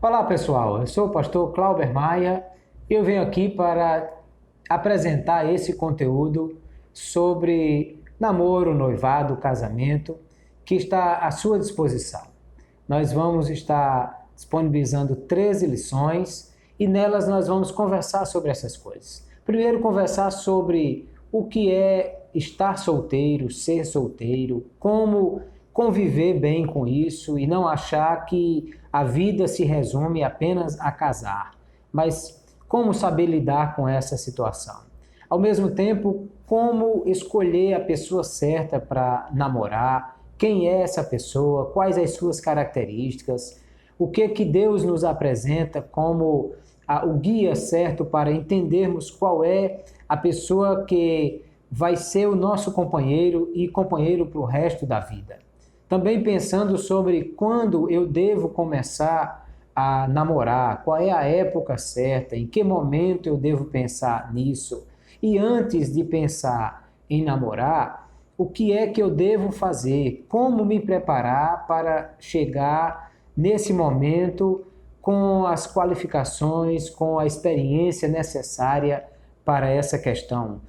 Olá pessoal, eu sou o pastor Clauber Maia e eu venho aqui para apresentar esse conteúdo sobre namoro, noivado, casamento, que está à sua disposição. Nós vamos estar disponibilizando 13 lições e nelas nós vamos conversar sobre essas coisas. Primeiro, conversar sobre o que é estar solteiro, ser solteiro, como conviver bem com isso e não achar que a vida se resume apenas a casar, mas como saber lidar com essa situação. Ao mesmo tempo, como escolher a pessoa certa para namorar, quem é essa pessoa, quais as suas características, o que Deus nos apresenta como o guia certo para entendermos qual é a pessoa que vai ser o nosso companheiro e companheiro para o resto da vida. Também pensando sobre quando eu devo começar a namorar, qual é a época certa, em que momento eu devo pensar nisso. E antes de pensar em namorar, o que é que eu devo fazer? Como me preparar para chegar nesse momento com as qualificações, com a experiência necessária para essa questão?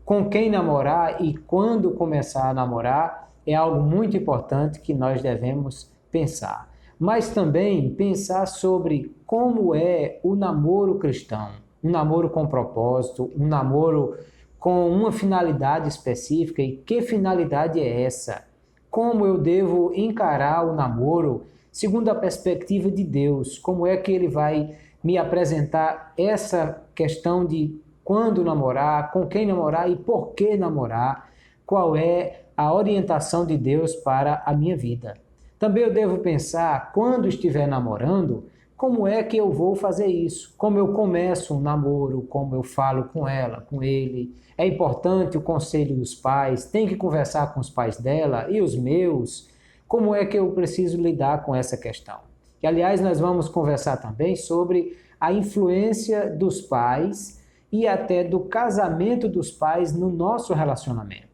Com quem namorar e quando começar a namorar? É algo muito importante que nós devemos pensar. Mas também pensar sobre como é o namoro cristão, um namoro com propósito, um namoro com uma finalidade específica e que finalidade é essa? Como eu devo encarar o namoro segundo a perspectiva de Deus? Como é que ele vai me apresentar essa questão de quando namorar, com quem namorar e por que namorar? Qual é a orientação de Deus para a minha vida? Também eu devo pensar, quando estiver namorando, como é que eu vou fazer isso? Como eu começo um namoro, como eu falo com ela, com ele. É importante o conselho dos pais, tem que conversar com os pais dela e os meus. Como é que eu preciso lidar com essa questão? E, aliás, nós vamos conversar também sobre a influência dos pais e até do casamento dos pais no nosso relacionamento.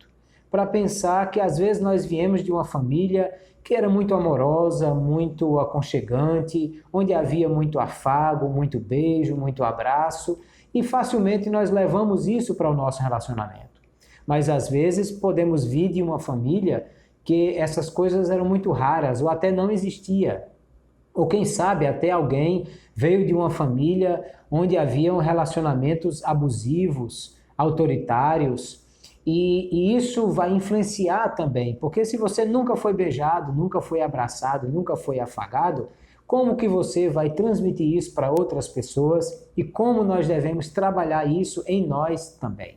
Para pensar que às vezes nós viemos de uma família que era muito amorosa, muito aconchegante, onde havia muito afago, muito beijo, muito abraço, e facilmente nós levamos isso para o nosso relacionamento. Mas às vezes podemos vir de uma família que essas coisas eram muito raras ou até não existia. Ou quem sabe até alguém veio de uma família onde haviam relacionamentos abusivos, autoritários, e isso vai influenciar também, porque se você nunca foi beijado, nunca foi abraçado, nunca foi afagado, como que você vai transmitir isso para outras pessoas e como nós devemos trabalhar isso em nós também?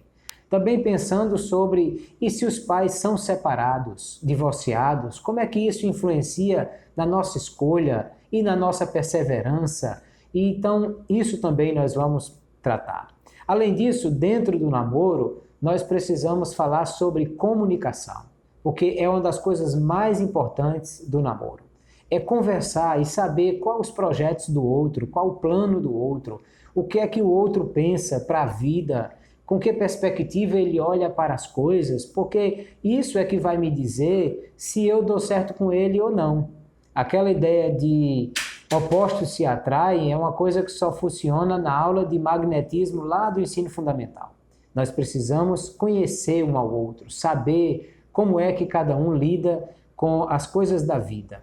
Também pensando sobre, e se os pais são separados, divorciados, como é que isso influencia na nossa escolha e na nossa perseverança? E então, isso também nós vamos tratar. Além disso, dentro do namoro, nós precisamos falar sobre comunicação, porque é uma das coisas mais importantes do namoro. É conversar e saber quais os projetos do outro, qual o plano do outro, o que é que o outro pensa para a vida, com que perspectiva ele olha para as coisas, porque isso é que vai me dizer se eu dou certo com ele ou não. Aquela ideia de opostos se atraem é uma coisa que só funciona na aula de magnetismo lá do ensino fundamental. Nós precisamos conhecer um ao outro, saber como é que cada um lida com as coisas da vida.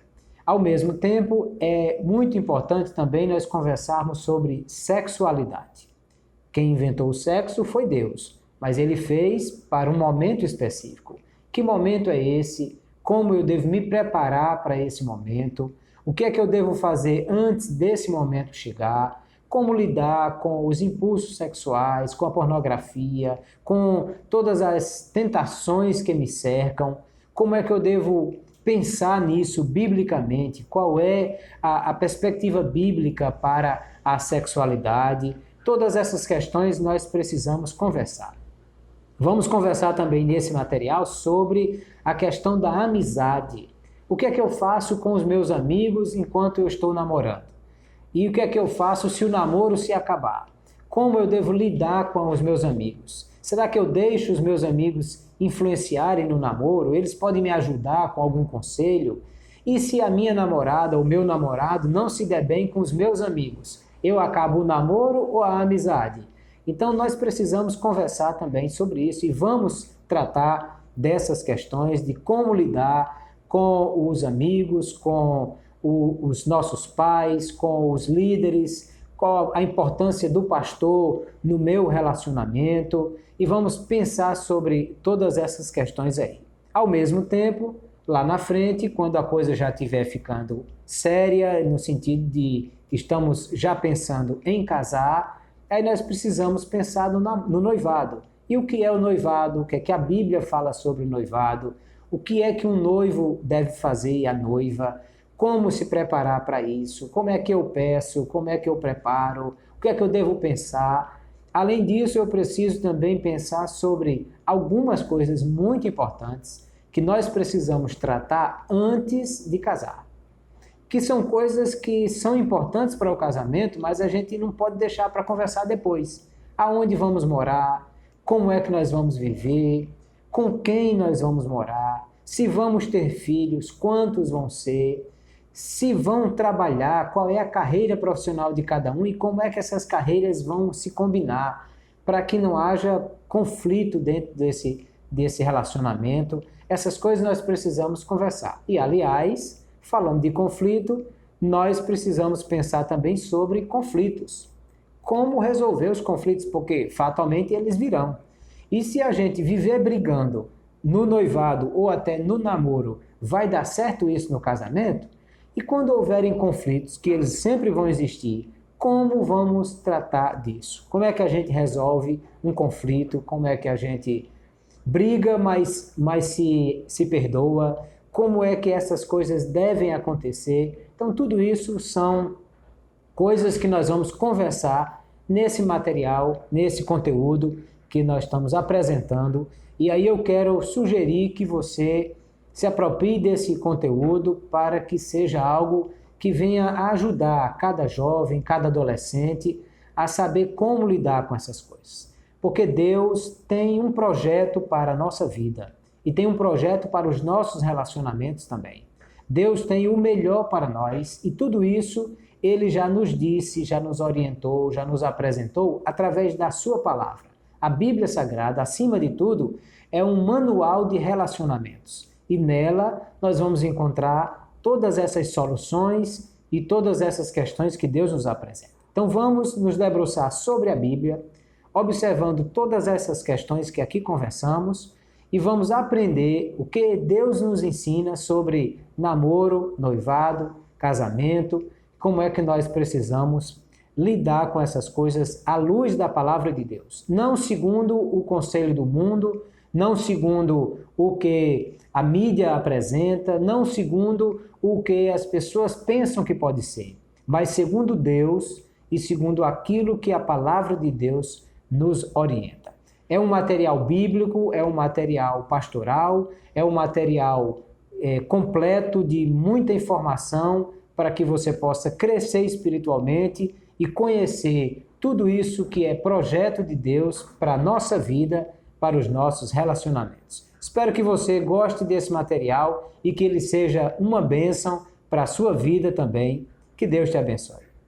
Ao mesmo tempo, é muito importante também nós conversarmos sobre sexualidade. Quem inventou o sexo foi Deus, mas ele fez para um momento específico. Que momento é esse? Como eu devo me preparar para esse momento? O que é que eu devo fazer antes desse momento chegar? Como lidar com os impulsos sexuais, com a pornografia, com todas as tentações que me cercam? Como é que eu devo pensar nisso biblicamente? Qual é a perspectiva bíblica para a sexualidade? Todas essas questões nós precisamos conversar. Vamos conversar também nesse material sobre a questão da amizade. O que é que eu faço com os meus amigos enquanto eu estou namorando? E o que é que eu faço se o namoro se acabar? Como eu devo lidar com os meus amigos? Será que eu deixo os meus amigos influenciarem no namoro? Eles podem me ajudar com algum conselho? E se a minha namorada ou meu namorado não se der bem com os meus amigos, eu acabo o namoro ou a amizade? Então nós precisamos conversar também sobre isso e vamos tratar dessas questões de como lidar com os amigos, com os nossos pais, com os líderes, qual a importância do pastor no meu relacionamento e vamos pensar sobre todas essas questões aí. Ao mesmo tempo, lá na frente, quando a coisa já estiver ficando séria, no sentido de que estamos já pensando em casar, aí nós precisamos pensar no noivado. E o que é o noivado? O que é que a Bíblia fala sobre o noivado? O que é que um noivo deve fazer e a noiva? Como se preparar para isso? Como é que eu peço? Como é que eu preparo? O que é que eu devo pensar? Além disso, eu preciso também pensar sobre algumas coisas muito importantes que nós precisamos tratar antes de casar. Que são coisas que são importantes para o casamento, mas a gente não pode deixar para conversar depois. Aonde vamos morar? Como é que nós vamos viver? Com quem nós vamos morar? Se vamos ter filhos? Quantos vão ser? Se vão trabalhar, qual é a carreira profissional de cada um e como é que essas carreiras vão se combinar para que não haja conflito dentro desse relacionamento. Essas coisas nós precisamos conversar. E, aliás, falando de conflito, nós precisamos pensar também sobre conflitos. Como resolver os conflitos, porque fatalmente eles virão. E se a gente viver brigando no noivado ou até no namoro, vai dar certo isso no casamento? E quando houverem conflitos, que eles sempre vão existir, como vamos tratar disso? Como é que a gente resolve um conflito? Como é que a gente briga, mas se perdoa? Como é que essas coisas devem acontecer? Então, tudo isso são coisas que nós vamos conversar nesse material, nesse conteúdo que nós estamos apresentando. E aí eu quero sugerir que você se aproprie desse conteúdo para que seja algo que venha a ajudar cada jovem, cada adolescente a saber como lidar com essas coisas. Porque Deus tem um projeto para a nossa vida e tem um projeto para os nossos relacionamentos também. Deus tem o melhor para nós e tudo isso Ele já nos disse, já nos orientou, já nos apresentou através da sua palavra. A Bíblia Sagrada, acima de tudo, é um manual de relacionamentos. E nela nós vamos encontrar todas essas soluções e todas essas questões que Deus nos apresenta. Então vamos nos debruçar sobre a Bíblia, observando todas essas questões que aqui conversamos e vamos aprender o que Deus nos ensina sobre namoro, noivado, casamento, como é que nós precisamos lidar com essas coisas à luz da palavra de Deus. Não segundo o conselho do mundo, não segundo o que a mídia apresenta, não segundo o que as pessoas pensam que pode ser, mas segundo Deus e segundo aquilo que a palavra de Deus nos orienta. É um material bíblico, é um material pastoral, é um material completo de muita informação para que você possa crescer espiritualmente e conhecer tudo isso que é projeto de Deus para a nossa vida, para os nossos relacionamentos. Espero que você goste desse material e que ele seja uma bênção para a sua vida também. Que Deus te abençoe.